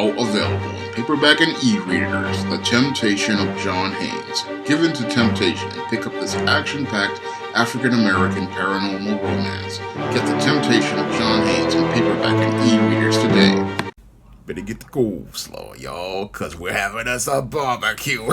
now available in paperback and e-readers, The Temptation of John Haynes. Give in to temptation and pick up this action-packed African-American paranormal romance. Get The Temptation of John Haynes in paperback and e-readers today. Better get the coleslaw, y'all, cause we're having us a barbecue.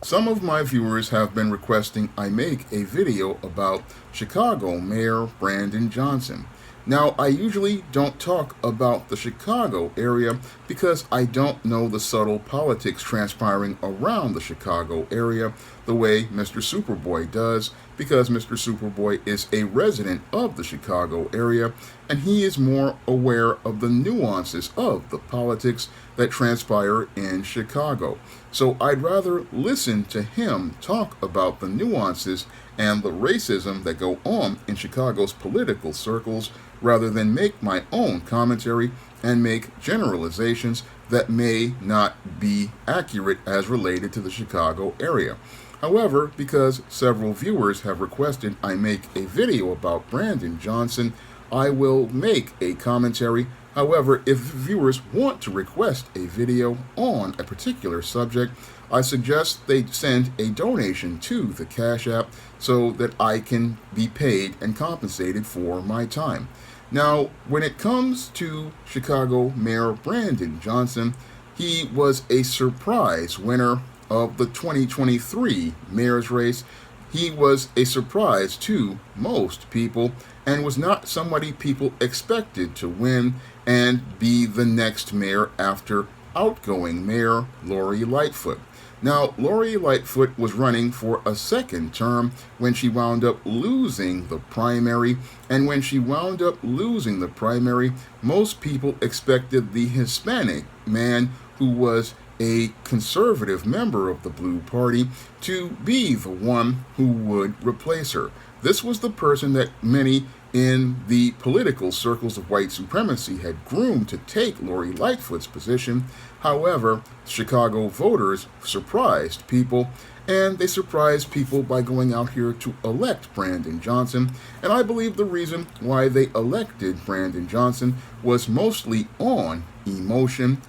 Some of my viewers have been requesting I make a video about Chicago Mayor Brandon Johnson. Now, I usually don't talk about the Chicago area because I don't know the subtle politics transpiring around the Chicago area the way Mr. Superboy does, because Mr. Superboy is a resident of the Chicago area and he is more aware of the nuances of the politics that transpire in Chicago. So I'd rather listen to him talk about the nuances and the racism that go on in Chicago's political circles rather than make my own commentary and make generalizations that may not be accurate as related to the Chicago area. However, because several viewers have requested I make a video about Brandon Johnson, I will make a commentary. However, if viewers want to request a video on a particular subject, I suggest they send a donation to the Cash App so that I can be paid and compensated for my time. Now, when it comes to Chicago Mayor Brandon Johnson, he was a surprise winner of the 2023 mayor's race. He was a surprise to most people and was not somebody people expected to win and be the next mayor after outgoing Mayor Lori Lightfoot. Now, Lori Lightfoot was running for a second term when she wound up losing the primary, and when she wound up losing the primary, most people expected the Hispanic man who was a conservative member of the Blue Party to be the one who would replace her. This was the person that many in the political circles of white supremacy had groomed to take Lori Lightfoot's position. However, Chicago voters surprised people, and they surprised people by going out here to elect Brandon Johnson. And I believe the reason why they elected Brandon Johnson was mostly on emotion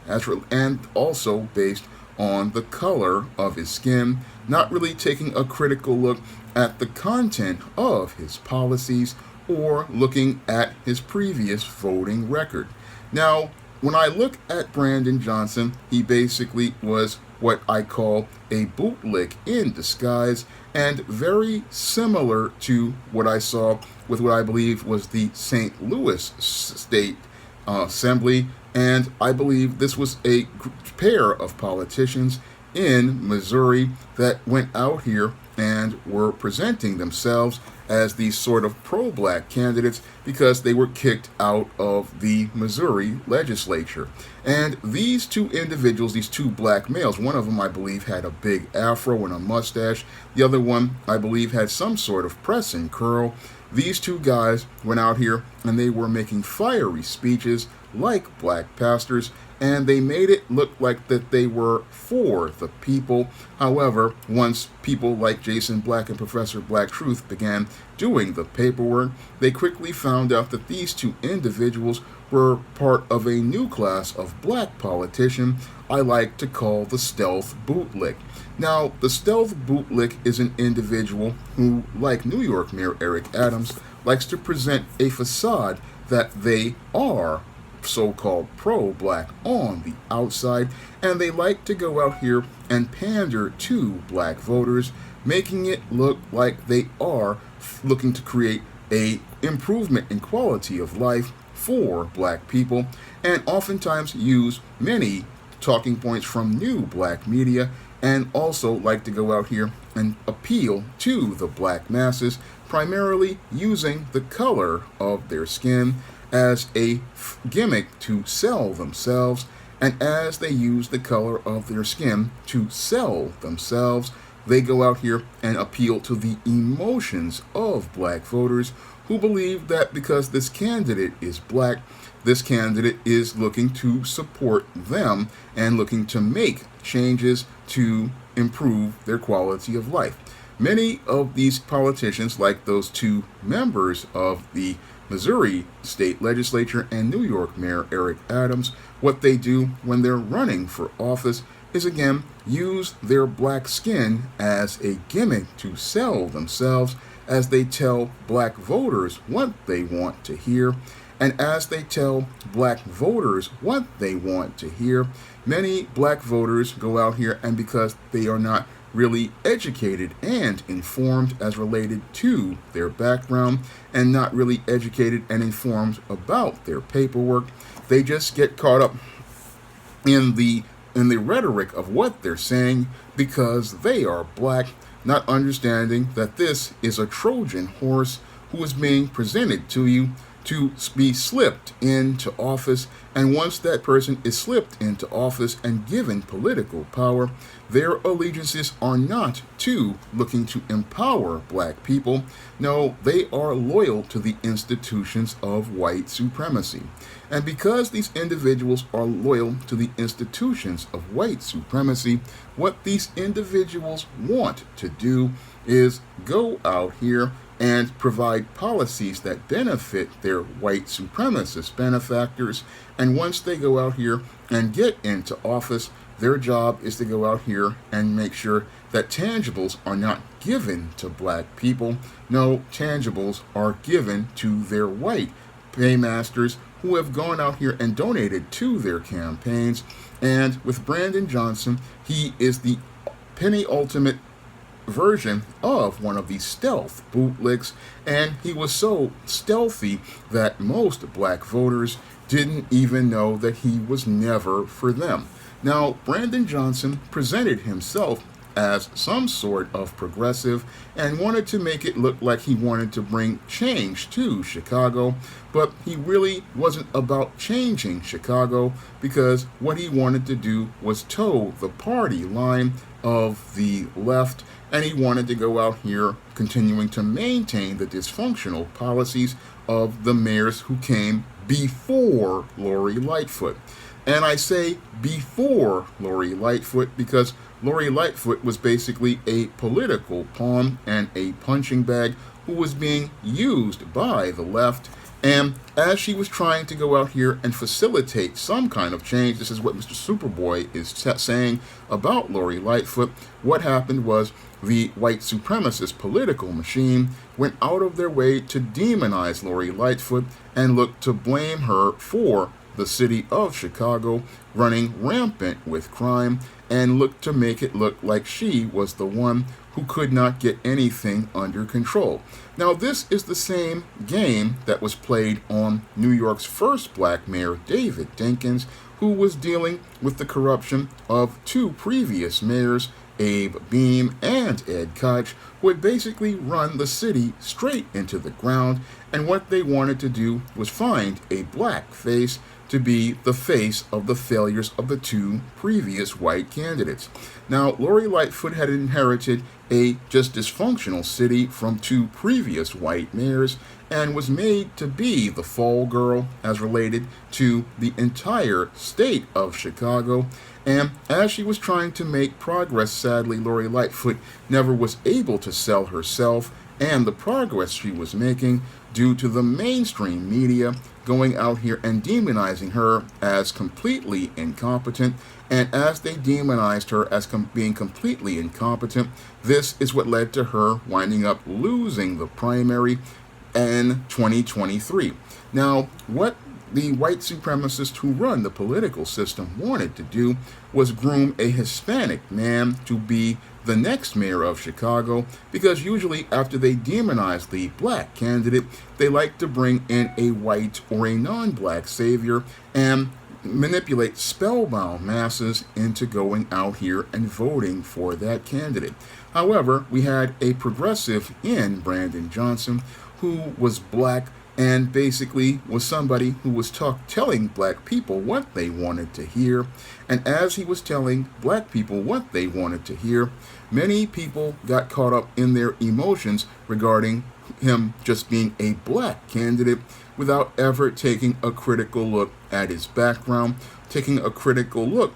and also based on the color of his skin, not really taking a critical look at the content of his policies or looking at his previous voting record. Now, when I look at Brandon Johnson, he basically was what I call a bootlick in disguise, and very similar to what I saw with what I believe was the St. Louis State Assembly, and I believe this was a pair of politicians in Missouri that went out here and were presenting themselves as these sort of pro-black candidates because they were kicked out of the Missouri legislature. And these two individuals, these two black males, one of them I believe had a big afro and a mustache. The other one I believe had some sort of press and curl. These two guys went out here and they were making fiery speeches like black pastors, and they made it look like that they were for the people. However, once people like Jason Black and Professor Black Truth began doing the paperwork, they quickly found out that these two individuals were part of a new class of black politician I like to call the stealth bootlick. Now, the stealth bootlick is an individual who, like New York Mayor Eric Adams, likes to present a facade that they are so-called pro-black on the outside, and they like to go out here and pander to black voters, making it look like they are looking to create a improvement in quality of life for black people, and oftentimes use many talking points from new black media, and also like to go out here and appeal to the black masses, primarily using the color of their skin as a gimmick to sell themselves. And as they use the color of their skin to sell themselves, they go out here and appeal to the emotions of black voters who believe that because this candidate is black, this candidate is looking to support them and looking to make changes to improve their quality of life. Many of these politicians, like those two members of the Missouri State Legislature and New York Mayor Eric Adams, what they do when they're running for office is again use their black skin as a gimmick to sell themselves as they tell black voters what they want to hear. And as they tell black voters what they want to hear, many black voters go out here, and because they are not really educated and informed as related to their background and not really educated and informed about their paperwork, they just get caught up in the rhetoric of what they're saying because they are black, not understanding that this is a Trojan horse who is being presented to you to be slipped into office. And once that person is slipped into office and given political power, their allegiances are not to looking to empower black people. No, they are loyal to the institutions of white supremacy. And because these individuals are loyal to the institutions of white supremacy, what these individuals want to do is go out here and provide policies that benefit their white supremacist benefactors. And once they go out here and get into office, their job is to go out here and make sure that tangibles are not given to black people. No, tangibles are given to their white paymasters who have gone out here and donated to their campaigns. And with Brandon Johnson, he is the penultimate version of one of these stealth bootlicks, and he was so stealthy that most black voters didn't even know that he was never for them. Now, Brandon Johnson presented himself as some sort of progressive and wanted to make it look like he wanted to bring change to Chicago, but he really wasn't about changing Chicago because what he wanted to do was toe the party line of the left, and he wanted to go out here continuing to maintain the dysfunctional policies of the mayors who came before Lori Lightfoot. And I say before Lori Lightfoot because Lori Lightfoot was basically a political pawn and a punching bag who was being used by the left. And as she was trying to go out here and facilitate some kind of change, this is what Mr. Superboy is saying about Lori Lightfoot, what happened was the white supremacist political machine went out of their way to demonize Lori Lightfoot and look to blame her for the city of Chicago running rampant with crime and looked to make it look like she was the one who could not get anything under control. Now, this is the same game that was played on New York's first black mayor, David Dinkins, who was dealing with the corruption of two previous mayors, Abe Beame and Ed Koch, who had basically run the city straight into the ground, and what they wanted to do was find a black face to be the face of the failures of the two previous white candidates. Now, Lori Lightfoot had inherited a just dysfunctional city from two previous white mayors and was made to be the fall girl as related to the entire state of Chicago. And as she was trying to make progress, sadly, Lori Lightfoot never was able to sell herself and the progress she was making due to the mainstream media going out here and demonizing her as completely incompetent. And as they demonized her as being completely incompetent, this is what led to her winding up losing the primary in 2023. Now, what the white supremacists who run the political system wanted to do was groom a Hispanic man to be the next mayor of Chicago, because usually after they demonize the black candidate, they like to bring in a white or a non-black savior and manipulate spellbound masses into going out here and voting for that candidate. However, we had a progressive in Brandon Johnson who was black and basically was somebody who was telling black people what they wanted to hear. And as he was telling black people what they wanted to hear, many people got caught up in their emotions regarding him just being a black candidate without ever taking a critical look at his background, taking a critical look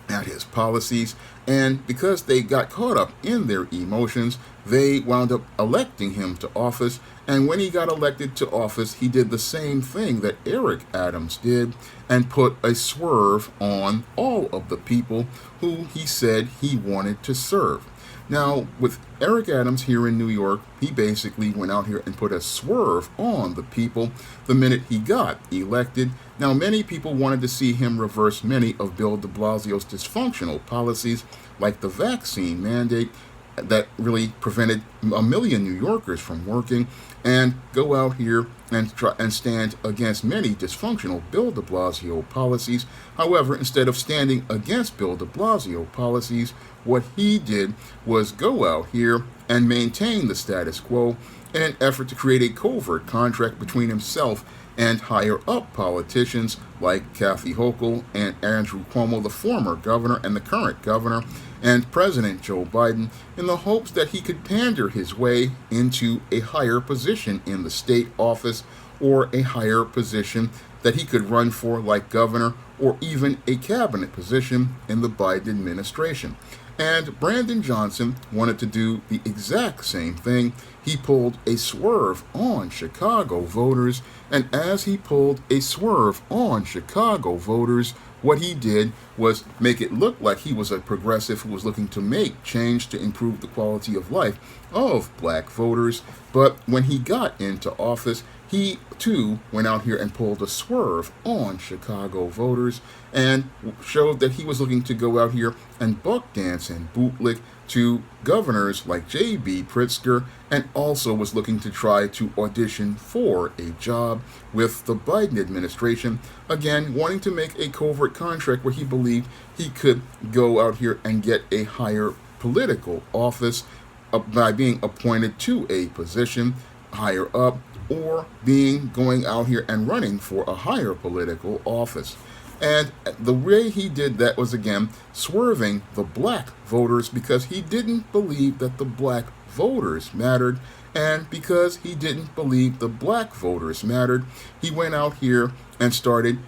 at his policies, and because they got caught up in their emotions, they wound up electing him to office. And when he got elected to office, he did the same thing that Eric Adams did and put a swerve on all of the people who he said he wanted to serve. Now, with Eric Adams here in New York, he basically went out here and put a swerve on the people the minute he got elected. Now, many people wanted to see him reverse many of Bill de Blasio's dysfunctional policies, like the vaccine mandate that really prevented a million New Yorkers from working, and go out here and try and stand against many dysfunctional Bill de Blasio policies. However, instead of standing against Bill de Blasio policies, what he did was go out here and maintain the status quo in an effort to create a covert contract between himself and higher-up politicians like Kathy Hochul and Andrew Cuomo, the former governor and the current governor, and President Joe Biden, in the hopes that he could pander his way into a higher position in the state office or a higher position that he could run for, like governor, or even a cabinet position in the Biden administration. And Brandon Johnson wanted to do the exact same thing. He pulled a swerve on Chicago voters, and as he pulled a swerve on Chicago voters, what he did was make it look like he was a progressive who was looking to make change to improve the quality of life of black voters. But when he got into office, he too went out here and pulled a swerve on Chicago voters and showed that he was looking to go out here and buck dance and bootlick to governors like J.B. Pritzker, and also was looking to try to audition for a job with the Biden administration, again wanting to make a covert contract where he believed he could go out here and get a higher political office by being appointed to a position higher up, or going out here and running for a higher political office. And the way he did that was, again, swerving the black voters, because he didn't believe that the black voters mattered. And because he didn't believe the black voters mattered, he went out here and started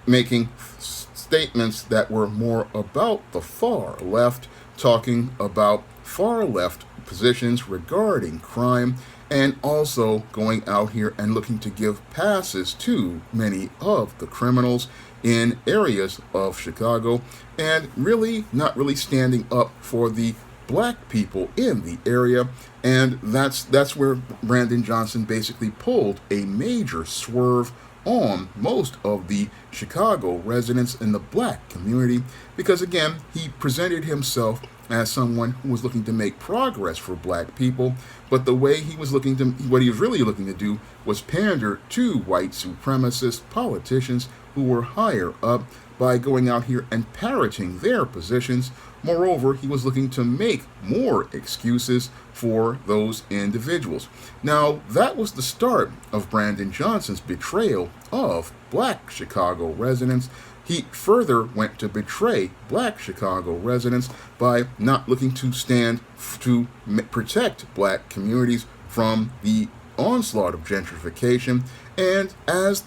making statements that were more about the far left, talking about far left positions regarding crime, and also going out here and looking to give passes to many of the criminals in areas of Chicago, and really not really standing up for the black people in the area. And that's where Brandon Johnson basically pulled a major swerve on most of the Chicago residents in the black community, because again, he presented himself as someone who was looking to make progress for black people, but the way he was what he was really looking to do was pander to white supremacist politicians who were higher up by going out here and parroting their positions. Moreover, he was looking to make more excuses for those individuals. Now, that was the start of Brandon Johnson's betrayal of black Chicago residents. He further went to betray black Chicago residents by not looking to stand to protect black communities from the onslaught of gentrification. And as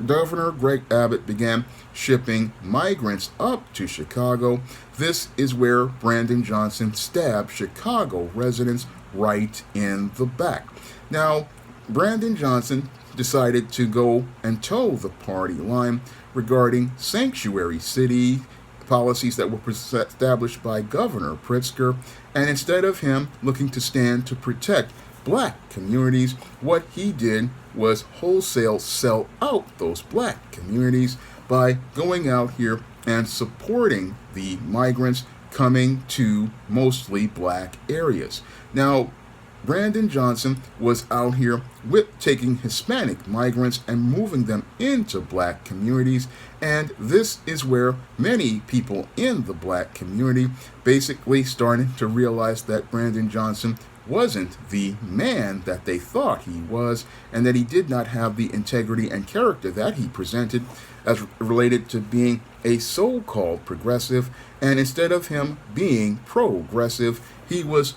Governor Greg Abbott began shipping migrants up to Chicago, this is where Brandon Johnson stabbed Chicago residents right in the back. Now, Brandon Johnson decided to go and toe the party line regarding sanctuary city policies that were established by Governor Pritzker, and instead of him looking to stand to protect black communities, what he did was wholesale sell out those black communities by going out here and supporting the migrants coming to mostly black areas. Now, Brandon Johnson was out here with taking Hispanic migrants and moving them into black communities, and this is where many people in the black community basically started to realize that Brandon Johnson wasn't the man that they thought he was, and that he did not have the integrity and character that he presented as related to being a so-called progressive. And instead of him being progressive, he was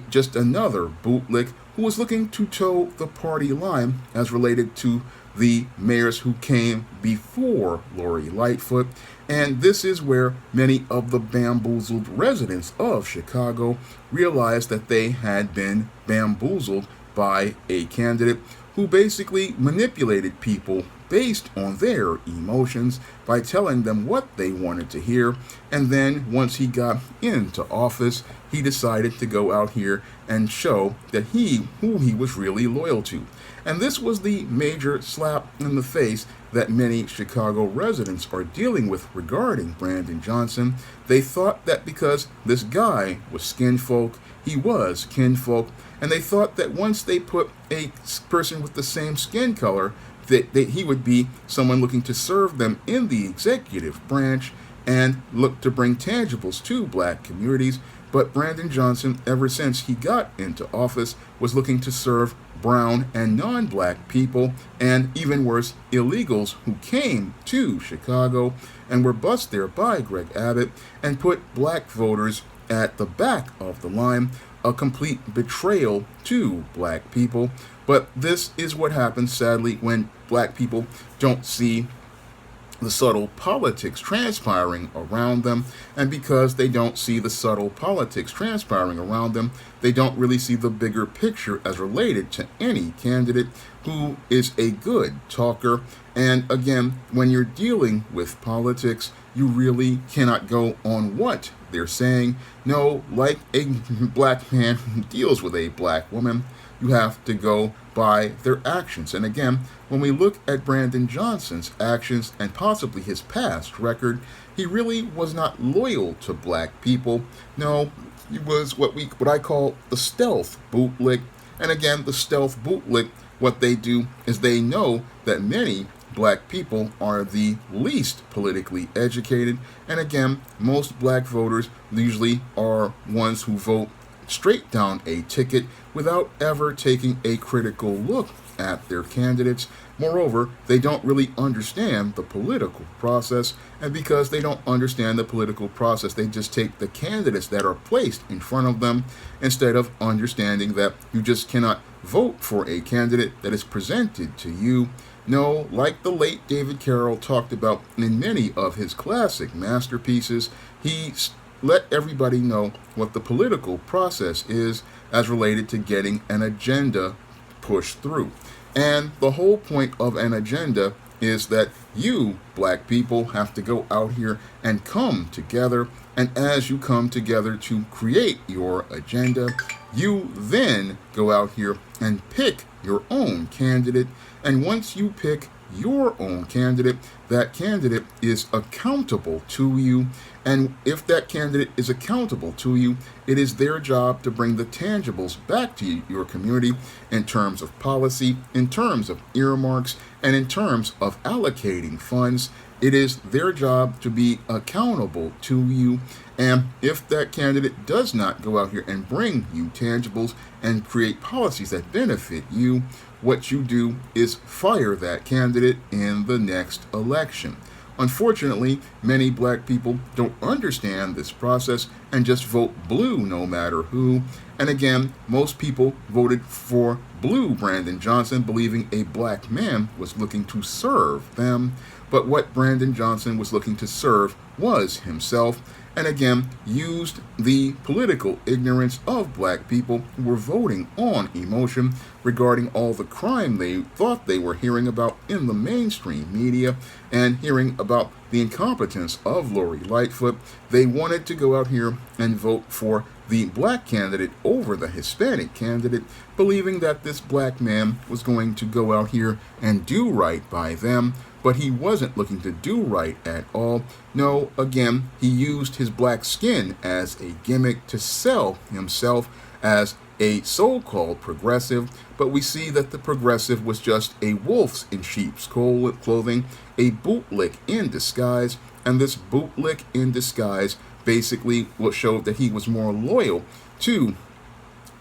just another bootlick who was looking to toe the party line as related to the mayors who came before Lori Lightfoot. And this is where many of the bamboozled residents of Chicago realized that they had been bamboozled by a candidate who basically manipulated people based on their emotions by telling them what they wanted to hear. And then once he got into office, he decided to go out here and show that who he was really loyal to. And this was the major slap in the face that many Chicago residents are dealing with regarding Brandon Johnson. They thought that because this guy was skinfolk, he was kinfolk, and they thought that once they put a person with the same skin color, that he would be someone looking to serve them in the executive branch and look to bring tangibles to black communities. But Brandon Johnson, ever since he got into office, was looking to serve brown and non-black people, and even worse, illegals who came to Chicago and were bussed there by Greg Abbott and put black voters at the back of the line, a complete betrayal to black people. But this is what happens, sadly, when black people don't see the subtle politics transpiring around them. And because they don't see the subtle politics transpiring around them, they don't really see the bigger picture as related to any candidate who is a good talker. And again, when you're dealing with politics, you really cannot go on what they're saying. No, like a black man who deals with a black woman, you have to go by their actions. And again, when we look at Brandon Johnson's actions and possibly his past record, he really was not loyal to black people. No, he was what I call the stealth bootlick. And again, the stealth bootlick, what they do is they know that many black people are the least politically educated. And again, most black voters usually are ones who vote straight down a ticket without ever taking a critical look at their candidates. Moreover, they don't really understand the political process, and because they don't understand the political process, they just take the candidates that are placed in front of them instead of understanding that you just cannot vote for a candidate that is presented to you. No, like the late David Carroll talked about in many of his classic masterpieces, he let everybody know what the political process is as related to getting an agenda pushed through. And the whole point of an agenda is that you, black people, have to go out here and come together. And as you come together to create your agenda, you then go out here and pick your own candidate. And once you pick your own candidate, that candidate is accountable to you. And if that candidate is accountable to you, it is their job to bring the tangibles back to your community in terms of policy, in terms of earmarks, and in terms of allocating funds. It is their job to be accountable to you. And if that candidate does not go out here and bring you tangibles and create policies that benefit you, what you do is fire that candidate in the next election. Unfortunately, many black people don't understand this process and just vote blue no matter who. And again, most people voted for blue Brandon Johnson, believing a black man was looking to serve them. But what Brandon Johnson was looking to serve was himself, and again used the political ignorance of black people who were voting on emotion regarding all the crime they thought they were hearing about in the mainstream media and hearing about the incompetence of Lori Lightfoot. They wanted to go out here and vote for the black candidate over the Hispanic candidate, believing that this black man was going to go out here and do right by them. But he wasn't looking to do right at all. No, again, he used his black skin as a gimmick to sell himself as a so-called progressive, but we see that the progressive was just a wolf in sheep's clothing, a bootlick in disguise, and this bootlick in disguise basically showed that he was more loyal to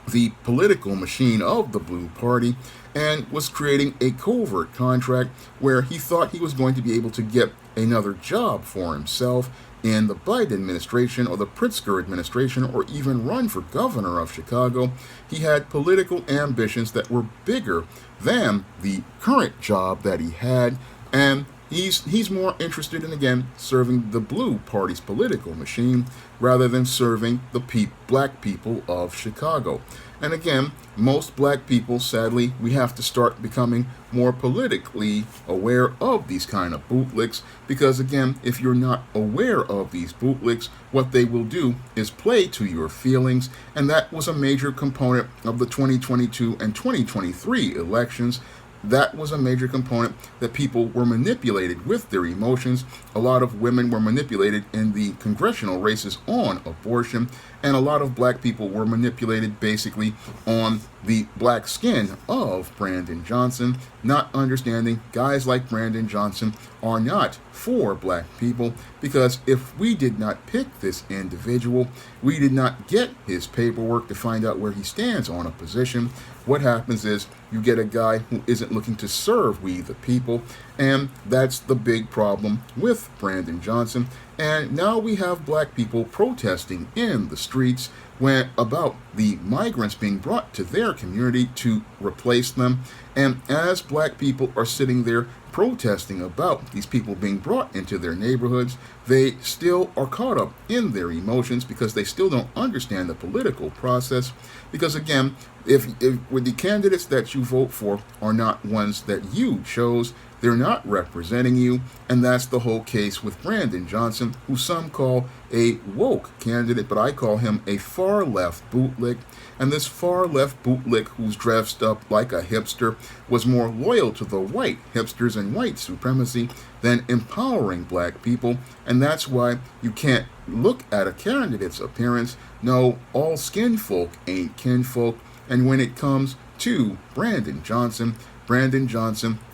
the political machine of the Blue Party and was creating a covert contract where he thought he was going to be able to get another job for himself in the Biden administration or the Pritzker administration or even run for governor of Chicago. He had political ambitions that were bigger than the current job that he had, and he's more interested in, again, serving the Blue Party's political machine rather than serving the black people of Chicago. And again, most black people, sadly, we have to start becoming more politically aware of these kind of bootlicks, because again, if you're not aware of these bootlicks, what they will do is play to your feelings, and that was a major component of the 2022 and 2023 elections. That was a major component that people were manipulated with their emotions. A lot of women were manipulated in the congressional races on abortion, and a lot of black people were manipulated basically on the black skin of Brandon Johnson, not understanding guys like Brandon Johnson are not for black people, because if we did not pick this individual, we did not get his paperwork to find out where he stands on a position, what happens is you get a guy who isn't looking to serve we the people, and that's the big problem with Brandon Johnson. And now we have black people protesting in the streets about the migrants being brought to their community to replace them. And as black people are sitting there protesting about these people being brought into their neighborhoods, they still are caught up in their emotions because they still don't understand the political process. Because again, if with the candidates that you vote for are not ones that you chose, they're not representing you, and that's the whole case with Brandon Johnson, who some call a woke candidate, but I call him a far-left bootlick. And this far-left bootlick, who's dressed up like a hipster, was more loyal to the white hipsters and white supremacy than empowering black people, and that's why you can't look at a candidate's appearance. No, all skin folk ain't kinfolk, and when it comes to Brandon Johnson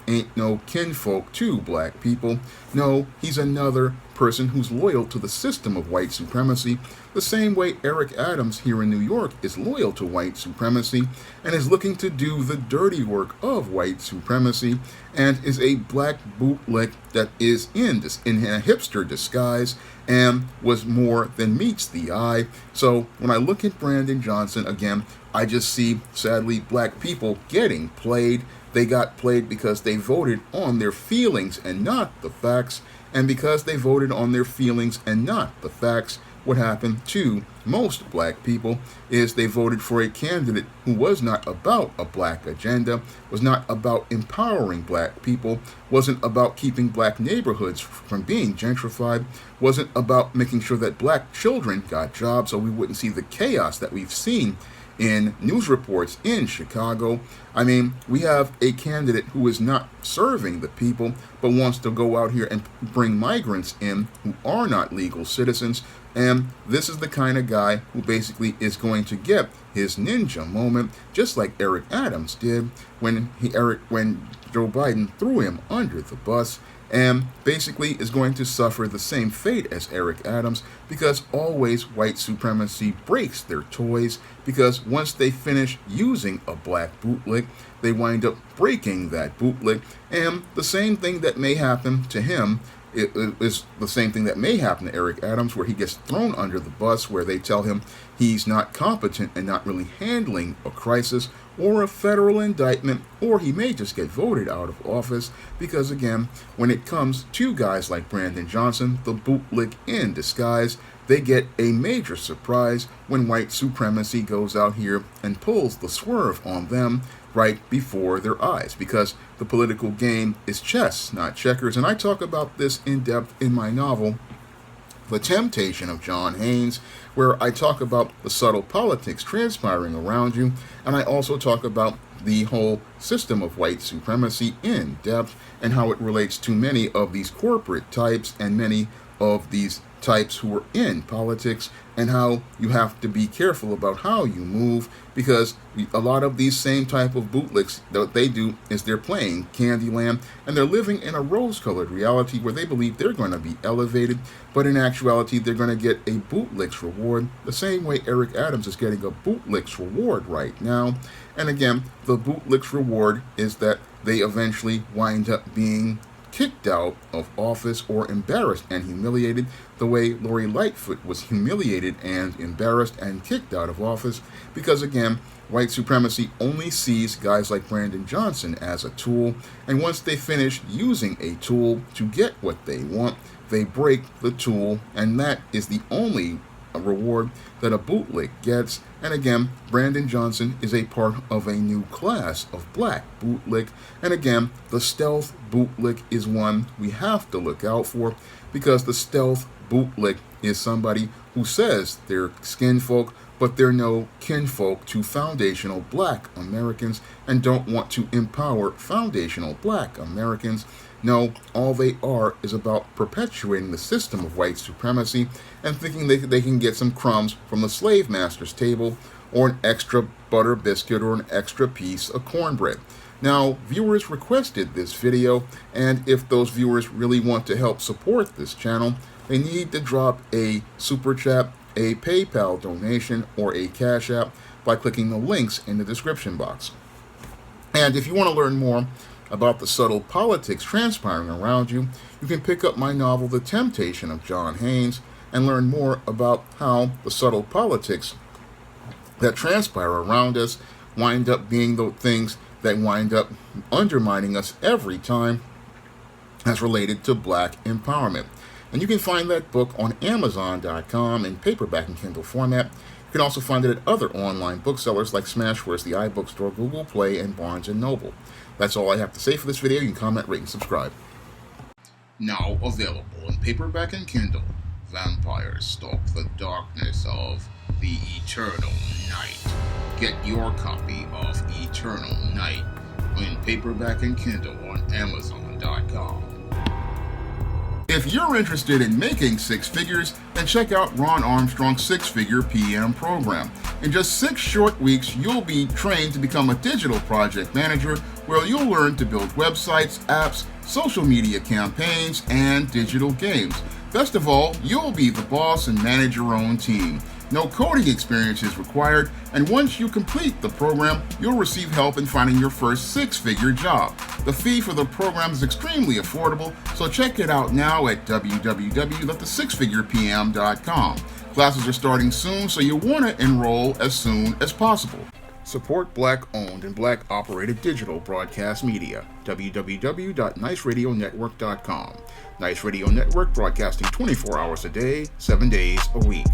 ain't no kinfolk to black people. No, he's another person who's loyal to the system of white supremacy, the same way Eric Adams here in New York is loyal to white supremacy and is looking to do the dirty work of white supremacy, and is a black bootlick that is in a hipster disguise and was more than meets the eye. So when I look at Brandon Johnson, again, I just see, sadly, black people getting played. They got played because they voted on their feelings and not the facts. And because they voted on their feelings and not the facts, what happened to most black people is they voted for a candidate who was not about a black agenda, was not about empowering black people, wasn't about keeping black neighborhoods from being gentrified, wasn't about making sure that black children got jobs so we wouldn't see the chaos that we've seen in news reports in Chicago. I mean, we have a candidate who is not serving the people, but wants to go out here and bring migrants in who are not legal citizens. And this is the kind of guy who basically is going to get his ninja moment, just like Eric Adams did when Joe Biden threw him under the bus, and basically is going to suffer the same fate as Eric Adams, because always white supremacy breaks their toys, because once they finish using a black bootlick, they wind up breaking that bootlick. And the same thing that may happen to him is the same thing that may happen to Eric Adams, where he gets thrown under the bus, where they tell him he's not competent and not really handling a crisis or a federal indictment, or he may just get voted out of office. Because again, when it comes to guys like Brandon Johnson, the bootlick in disguise, they get a major surprise when white supremacy goes out here and pulls the swerve on them right before their eyes, because the political game is chess, not checkers. And I talk about this in depth in my novel, The Temptation of John Haynes, where I talk about the subtle politics transpiring around you, and I also talk about the whole system of white supremacy in depth and how it relates to many of these corporate types and many of these types who are in politics and how you have to be careful about how you move, because a lot of these same type of bootlicks, what they do is they're playing Candyland and they're living in a rose-colored reality where they believe they're going to be elevated, but in actuality they're going to get a bootlicks reward the same way Eric Adams is getting a bootlicks reward right now. And again, the bootlicks reward is that they eventually wind up being kicked out of office or embarrassed and humiliated the way Lori Lightfoot was humiliated and embarrassed and kicked out of office, because again, white supremacy only sees guys like Brandon Johnson as a tool, and once they finish using a tool to get what they want, they break the tool, and that is the only reward that a bootlick gets. And again, Brandon Johnson is a part of a new class of black bootlick, and again, the stealth bootlick is one we have to look out for, because the stealth bootlick is somebody who says they're skinfolk, but they're no kinfolk to foundational black Americans and don't want to empower foundational black Americans. No, all they are is about perpetuating the system of white supremacy and thinking they can get some crumbs from the slave master's table, or an extra butter biscuit, or an extra piece of cornbread. Now, viewers requested this video, and if those viewers really want to help support this channel, they need to drop a super chat, a PayPal donation, or a Cash App by clicking the links in the description box. And if you want to learn more about the subtle politics transpiring around you, you can pick up my novel, The Temptation of John Haynes, and learn more about how the subtle politics that transpire around us wind up being the things that wind up undermining us every time as related to black empowerment. And you can find that book on Amazon.com in paperback and Kindle format. You can also find it at other online booksellers like Smashwords, the iBookstore, Google Play, and Barnes & Noble. That's all I have to say for this video. You can comment, rate, and subscribe. Now available in paperback and Kindle, Vampires Stalk the Darkness of the Eternal Night. Get your copy of Eternal Night in paperback and Kindle on Amazon.com. If you're interested in making six figures, then check out Ron Armstrong's Six Figure PM program. In just 6 short weeks, you'll be trained to become a digital project manager, where you'll learn to build websites, apps, social media campaigns, and digital games. Best of all, you'll be the boss and manage your own team. No coding experience is required, and once you complete the program, you'll receive help in finding your first six-figure job. The fee for the program is extremely affordable, so check it out now at www.thesixfigurepm.com. Classes are starting soon, so you want to enroll as soon as possible. Support black-owned and black-operated digital broadcast media. www.niceradionetwork.com. Nice Radio Network, broadcasting 24 hours a day, 7 days a week.